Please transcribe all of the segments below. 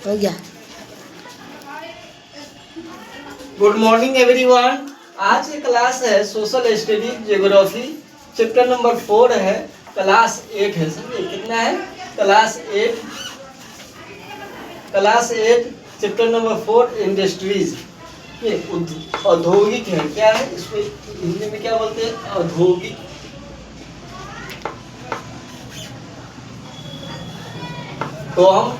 हो गया। Good morning everyone. आज की क्लास है social study geography, chapter number 4 है, क्लास 8 है। समझे कितना है? Class 8 chapter number 4 industries. ये औद्योगिक है। क्या है इसको हिंदी में क्या बोलते हैं? औद्योगिक। तो हम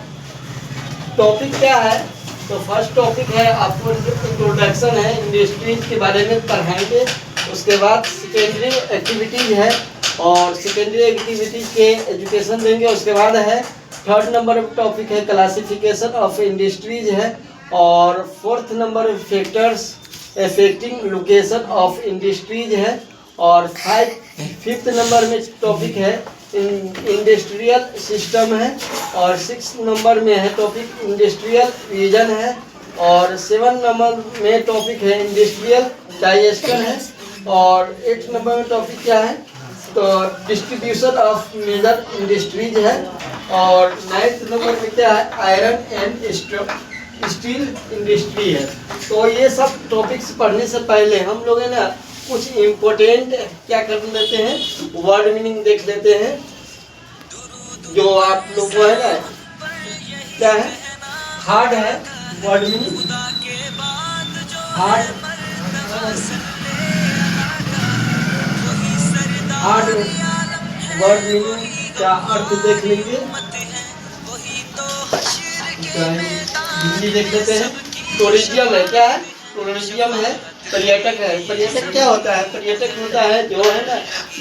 टॉपिक क्या है? तो फर्स्ट टॉपिक है आपको इंट्रोडक्शन है, इंडस्ट्रीज के बारे में पढ़ाएंगे। उसके बाद सेकेंडरी एक्टिविटीज है और सेकेंडरी एक्टिविटीज के एजुकेशन देंगे। उसके बाद है थर्ड नंबर टॉपिक है क्लासिफिकेशन ऑफ इंडस्ट्रीज है और fourth number factors affecting location of industries है और फिफ्थ नंबर में टॉपिक है इंडस्ट्रियल सिस्टम है और 6 नंबर में है टॉपिक इंडस्ट्रियल रीजन है और 7 नंबर में टॉपिक है इंडस्ट्रियल डाइजेशन है और 8 नंबर में टॉपिक क्या है? तो डिस्ट्रीब्यूशन ऑफ मेजर इंडस्ट्रीज है और 9th नंबर में क्या है? आयरन एंड स्टील इंडस्ट्री है। तो ये सब टॉपिक्स पढ़ने से पहले हम लोग है ना कुछ इम्पोर्टेंट क्या कर लेते हैं, वर्ड मीनिंग देख लेते हैं। जो आप लोग को है ना क्या है, हार्ड है word meaning, hard word meaning का अर्थ देख लीजिए। हिंदी देख लेते हैं। टूरिज्म है। क्या है? टूरिज्म है, पर्यटक है। पर्यटक क्या होता है? पर्यटक होता है जो है ना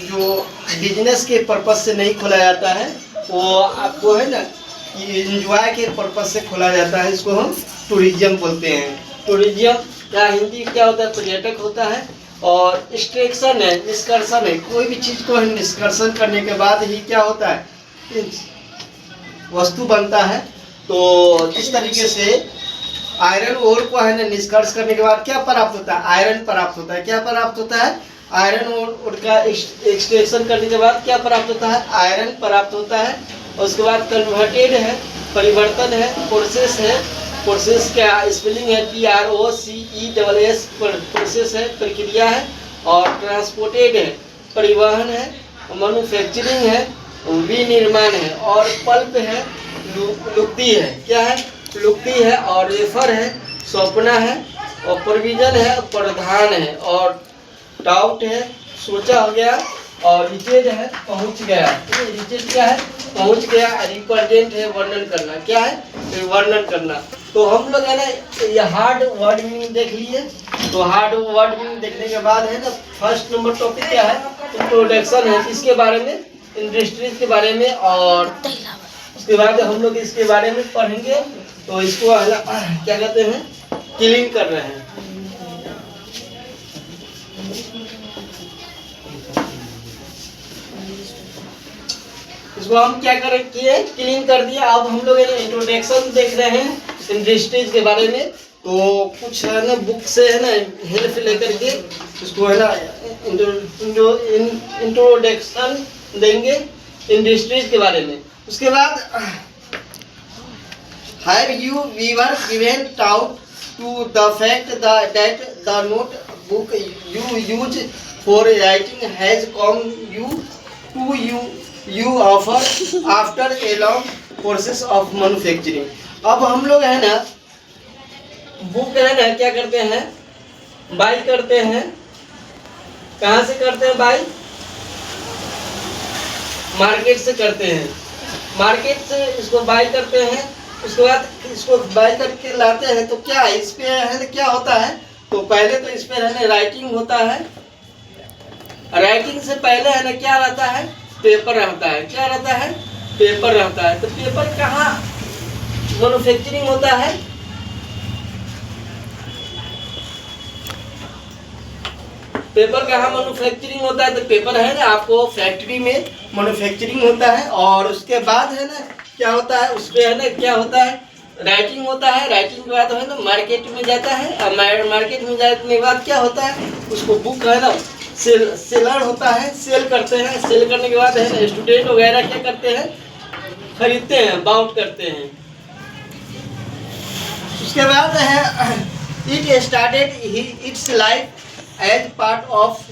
जो बिजनेस के पर्पज से नहीं खोला जाता है, वो आपको है ना एंजॉय के पर्पज से खोला जाता है। इसको हम टूरिज्म बोलते हैं। टूरिज्म या हिंदी क्या होता है? पर्यटक होता है। और एक्सट्रैक्शन है, निष्कर्षण है। कोई भी चीज को निष्कर्षण करने के बाद ही क्या होता है? वस्तु बनता है। तो इस तरीके से आयरन ओर को है ना निष्कर्ष करने के बाद क्या प्राप्त होता है? आयरन प्राप्त होता है। क्या प्राप्त होता है? आयरन ओर का एक्सट्रैक्शन करने के बाद क्या प्राप्त होता है? आयरन प्राप्त होता है। उसके बाद कन्वर्टेड है, परिवर्तन है, प्रोसेस है। प्रोसेस क्या स्पेलिंग है? PROCESS प्रोसेस है, प्रक्रिया है। और ट्रांसपोर्टेड है, परिवहन है। मैन्युफैक्चरिंग है, विनिर्माण है। और पल्प है, लुक्ती है। क्या है? लुक्ती है। और रेफर है, सौंपना है। और प्रोविजन है, प्रधान है। और डाउट है, सोचा हो गया। और रिचेज है, पहुंच गया। रिचेज क्या है? पहुंच गया। रिप्रेजेंट है, वर्णन करना। क्या है? वर्णन करना। तो हम लोग है ना ये हार्ड वर्ड मीनिंग देख लिए। तो हार्ड वर्ड मीनिंग देखने के बाद है ना फर्स्ट नंबर टॉपिक क्या है? इंट्रोडक्शन है। इसके बारे में, इंडस्ट्रीज के बारे में। और उसके बाद हम लोग इसके बारे में पढ़ेंगे। तो इसको क्या कहते हैं? क्लीन कर रहे हैं। इसको हम क्या किए? क्लीन कर दिया। अब हम लोग इंट्रोडक्शन देख रहे हैं इंडस्ट्रीज के बारे में। तो कुछ है ना बुक से है ना हेल्प लेकर के इसको है ना इंट्रोडक्शन देंगे इंडस्ट्रीज के बारे में। उसके बाद Have you ever given thought to the fact that the notebook you use for writing has come you after a long process of manufacturing? अब हम लोग है ना बुक है ना क्या करते हैं? बाई करते हैं। कहाँ से करते हैं बाई? मार्केट से करते हैं। मार्केट से इसको बाई करते हैं। उसके बाद इसको बाय करके लाते हैं। तो क्या इस पे है क्या होता है? तो पहले तो इस पे है ना राइटिंग होता है। राइटिंग से पहले है ना क्या रहता है? पेपर रहता है। क्या रहता है? पेपर रहता है। तो पेपर कहाँ मैन्युफैक्चरिंग होता है? पेपर कहाँ मैन्युफैक्चरिंग होता है? तो पेपर है ना आपको फैक्ट्री में मैन्युफैक्चरिंग होता है। और उसके बाद है ना क्या होता है? उस पे है ना क्या होता है? राइटिंग होता है। राइटिंग के बाद है ना मार्केट में जाता है। और मार्केट में जाने के बाद क्या होता है? उसको बुक है ना सेलर होता है, सेल करते हैं। सेल करने के बाद है ना स्टूडेंट वगैरह क्या करते हैं? खरीदते हैं, बाउट करते हैं। उसके बाद है it started its life as part of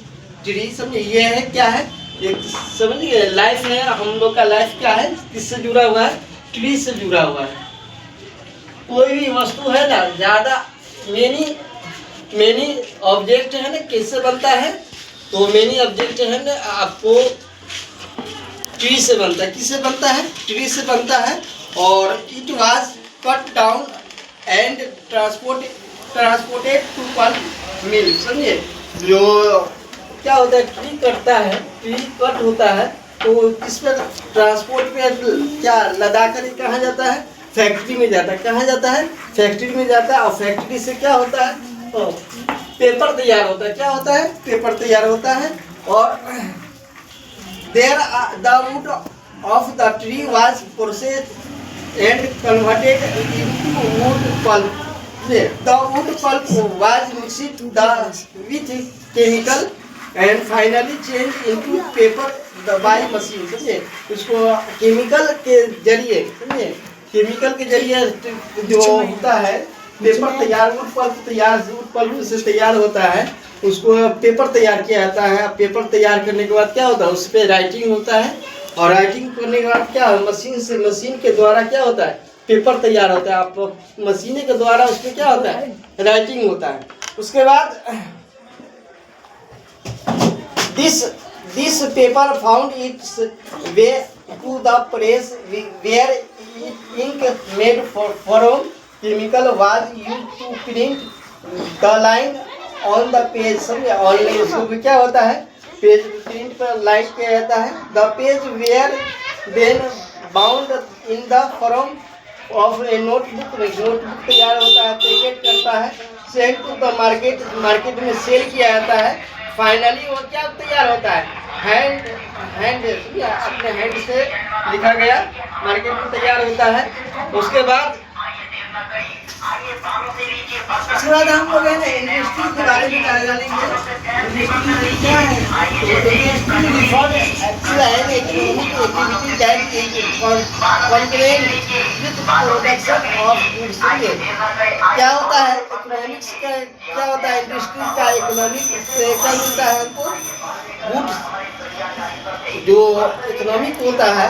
tree. समझिए ये है क्या है, एक समझिए लाइफ है, हम लोग का लाइफ क्या है, किससे जुड़ा हुआ है, ट्री से जुड़ा हुआ है। कोई भी वस्तु है ना, ज़्यादा मेनी ऑब्जेक्ट है ना, किससे बनता है, तो मेनी ऑब्जेक्ट है ना आपको ट्री से बनता है। किससे बनता है, ट्री से बनता है। और it was cut down and transported to pulp mill. समझिए जो क्या होता है, ट्री कटता है, ट्री कट होता है तो किस पे ट्रांसपोर्ट पे क्या लदा कर कहाँ जाता है, फैक्ट्री में जाता है। कहाँ जाता है, फैक्ट्री में जाता है। और फैक्ट्री से क्या होता है, तो पेपर तैयार होता है। क्या होता है, पेपर तैयार होता है। और there the wood of the tree was processed and converted into wood pulp. The wood pulp was mixed with chemical and finally changed into paper by machine। समझिए उसको केमिकल के जरिए, समझिए केमिकल के जरिए जो होता है पेपर तैयार, वुड पल्प तैयार, वुड पल्प से तैयार होता है, उसको पेपर तैयार किया जाता है। पेपर तैयार करने के बाद क्या होता है, उस पर राइटिंग होता है। और राइटिंग करने के बाद क्या मशीन के द्वारा क्या होता है, पेपर तैयार होता है। आप मशीन के द्वारा उसमें क्या होता है, राइटिंग होता है। उसके बाद this paper found its way to the press where ink made from chemical was used to print the line on the page. समझे ऑनलाइन उसको क्या होता है, पेज प्रिंट पर लाइन किया जाता है। The page were then bound in the form of a notebook तैयार होता है, पैकेट करता है, सेल टू द मार्केट में सेल किया जाता है। फाइनली वो क्या तैयार होता है, हैंड अपने हैंड से लिखा गया मार्केट में तैयार होता है। उसके बाद हम लोग है ना इंडस्ट्री के बारे में जानेंगे। इंडस्ट्री क्या है, industry reform activity that production of goods. क्या होता है, इकोनॉमिक्स का क्या होता है, इंडस्ट्री का इकोनॉमिक से क्या मिलता है हमको, गुड्स जो इकोनॉमिक होता है,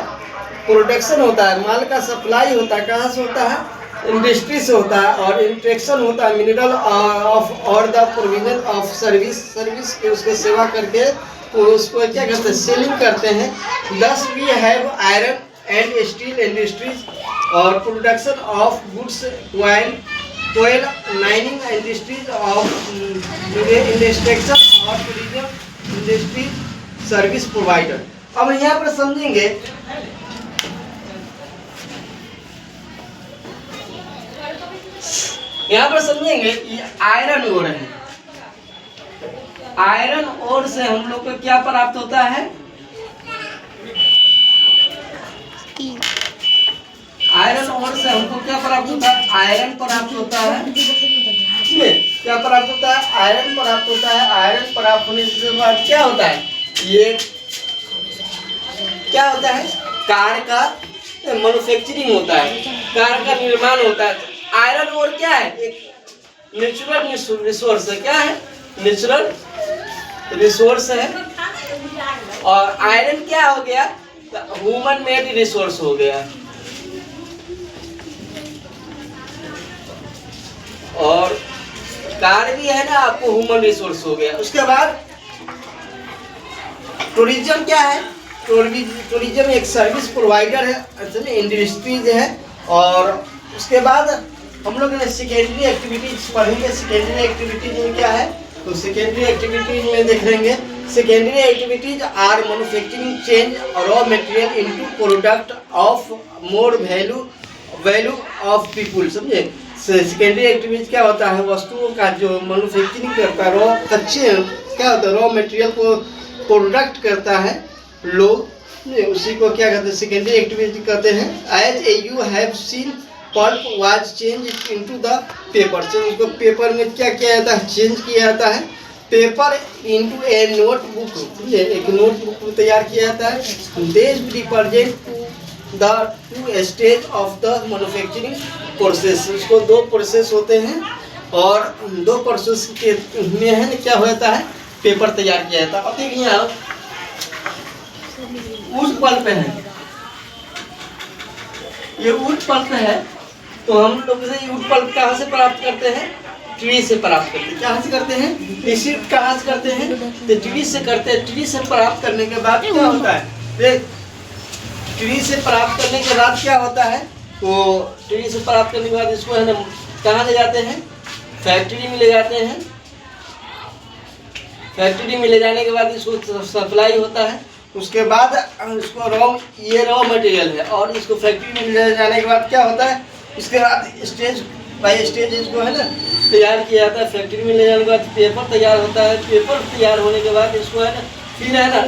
प्रोडक्शन होता है, माल का सप्लाई होता है, कहाँ से होता है, इंडस्ट्री से होता है। और इंट्रैक्शन होता है मिनरल ऑफ और द प्रोविजन ऑफ सर्विस के उसके सेवा करके तो उसको क्या करते हैं, सेलिंग करते हैं। Thus we have iron and steel industries और प्रोडक्शन ऑफ गुड्स कोयल माइनिंग इंडस्ट्रीज ऑफ इंडस्ट्रक्शन और टूरिज्म इंडस्ट्रीज सर्विस प्रोवाइडर। अब यहाँ पर समझेंगे यहाँ पर समझेंगे ये आयरन ओर है। आयरन ओर से हम लोग को क्या प्राप्त होता है, आयरन ओर से हमको क्या प्राप्त होता है, आयरन प्राप्त होता है। क्या प्राप्त होता है, आयरन प्राप्त होता है। आयरन प्राप्त होने के बाद क्या होता है, ये क्या होता है, कार का मैन्युफैक्चरिंग होता है, कार का निर्माण होता है। आयरन ओर क्या है, एक नेचुरल रिसोर्स है। क्या है, नेचुरल रिसोर्स है। और आयरन क्या हो गया, ह्यूमन मेड रिसोर्स हो गया। और कार भी है ना आपको ह्यूमन रिसोर्स हो गया। उसके बाद टूरिज्म क्या है, टूरिज्म एक सर्विस प्रोवाइडर है, असल में इंडस्ट्रीज है। और उसके बाद हम लोग ने सेकेंडरी एक्टिविटीज पढ़ेंगे। सेकेंडरी एक्टिविटीज में क्या है, तो सेकेंडरी एक्टिविटीज में देख लेंगे। Secondary activities are manufacturing change raw material into product of more value of people. समझे, सेकेंडरी एक्टिविटीज क्या होता है, वस्तुओं का जो मैन्युफैक्चरिंग करता है, रॉ कच्चे क्या होता है, रॉ मटेरियल को प्रोडक्ट करता है लोग, उसी को क्या कहते हैं, सेकेंडरी एक्टिविटी कहते हैं। As a you have seen pulp was change into the paper. से उसको पेपर में क्या किया जाता है, चेंज किया जाता है। पेपर इनटू ए नोटबुक, एक नोटबुक तैयार किया जाता है। This represent the two stage of the manufacturing process. इसको दो प्रोसेस होते हैं और दो प्रोसेस के में है ना क्या होता है, पेपर तैयार किया जाता है। अब देखिए आप वुड पल्प है, ये वुड पल्प है, तो हम लोग ये वुड पल्प कहाँ से प्राप्त करते हैं, ट्री से प्राप्त करते हैं। कहाँ से करते हैं, रिसीव कहाँ से करते हैं, तो ट्री से करते हैं। ट्री से प्राप्त करने के बाद क्या होता है, देख ट्री से प्राप्त करने के बाद क्या होता है, तो ट्री से प्राप्त करने के बाद इसको है ना कहाँ ले जाते हैं, फैक्ट्री में ले जाते हैं। फैक्ट्री में ले जाने के बाद इसको सप्लाई होता है। उसके बाद इसको ये रॉ मटेरियल है और इसको फैक्ट्री में ले जाने के बाद क्या होता है, उसके बाद स्टेज बाई स्टेज इसको है ना तैयार किया जाता है। फैक्ट्री में ले जाने के बाद पेपर तैयार होता है। पेपर तैयार होने के बाद इसको है ना फिर है ना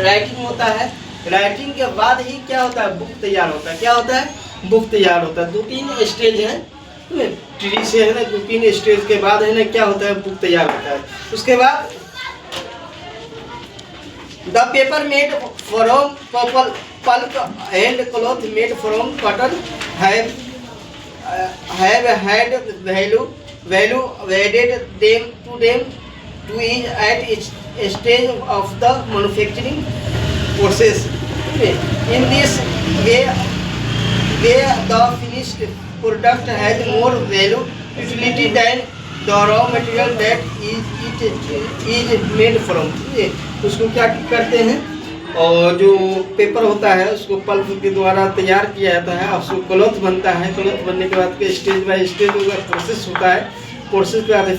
राइटिंग होता है। राइटिंग के बाद ही क्या होता है, बुक तैयार होता है। क्या होता है, बुक तैयार होता है। 2-3 स्टेज है ट्री से है ना, 2-3 स्टेज के बाद है ना क्या होता है, बुक तैयार होता है। उसके बाद the paper made from pulp and cloth made from cotton have had value added them to each at each stage of the manufacturing process. In this way the finished product has more value utility than the raw material that is made from. उसको क्या करते हैं, और जो paper होता है उसको pulp के द्वारा तैयार किया जाता है। उसको क्लॉथ बनता है। क्लॉथ बनने के बाद के स्टेज बाय स्टेज प्रोसेस होता है। प्रोसेस के बाद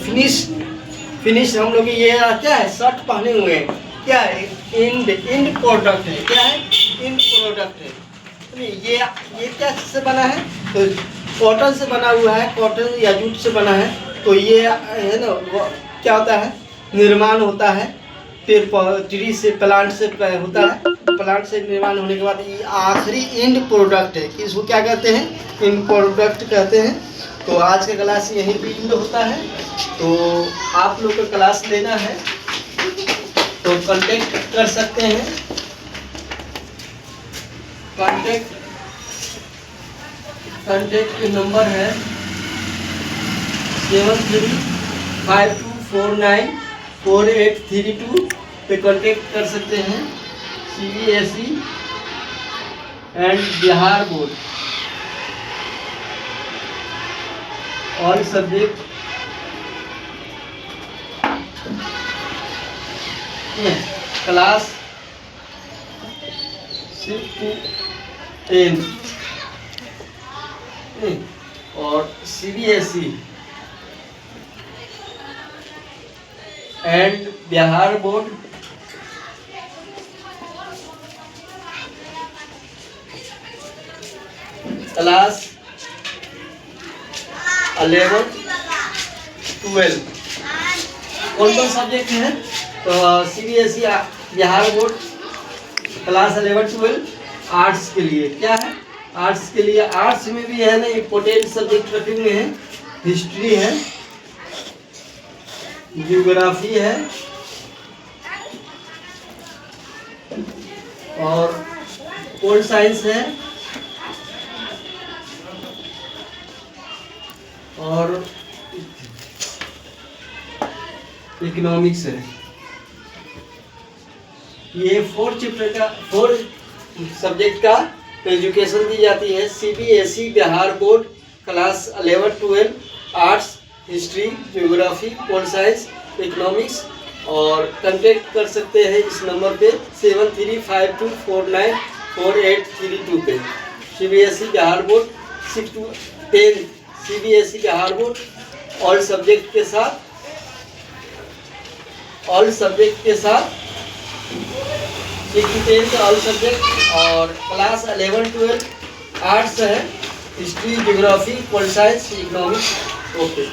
फिनिश हम लोग ये क्या है, शर्ट पहने हुए हैं, क्या है, इंड प्रोडक्ट है। क्या है, इंड प्रोडक्ट है। ये क्या से बना है, तो कॉटन से बना हुआ है, कॉटन या जूट से बना है। तो ये है ना क्या होता है, निर्माण होता है ट्री से, प्लांट से होता है। प्लांट से निर्माण होने के बाद ये आखिरी एंड प्रोडक्ट है कि इसको क्या कहते हैं, एंड प्रोडक्ट कहते हैं। तो आज का क्लास यहीं पे एंड होता है। तो आप लोग को क्लास लेना है तो कांटेक्ट कर सकते हैं। कांटेक्ट नंबर है 7352494832 पे कांटेक्ट कर सकते हैं। CBSE and Bihar board all subject class 6 to 10 और CBSE and Bihar board class 11-12 कौन कौन सब्जेक्ट है, तो CBSE Bihar board class 11-12 arts के लिए। क्या है, आर्ट्स के लिए। आर्ट्स में भी है ना इम्पोर्टेंट सब्जेक्ट रखे हुए हैं। हिस्ट्री है, ज्योग्राफी है और पोल साइंस है और इकोनॉमिक्स है। ये 4 सब्जेक्ट का एजुकेशन दी जाती है। CBSE Bihar board class 11-12 arts, history, geography, pol science, economics. और कांटेक्ट कर सकते हैं इस नंबर पे 7352494832 पे। CBSE Bihar board 6 to 10 CBSE Bihar board all subject के साथ 6 to 10 ऑल सब्जेक्ट। और क्लास 11-12 आर्ट्स है, history, geography, pol science, economics. Okay.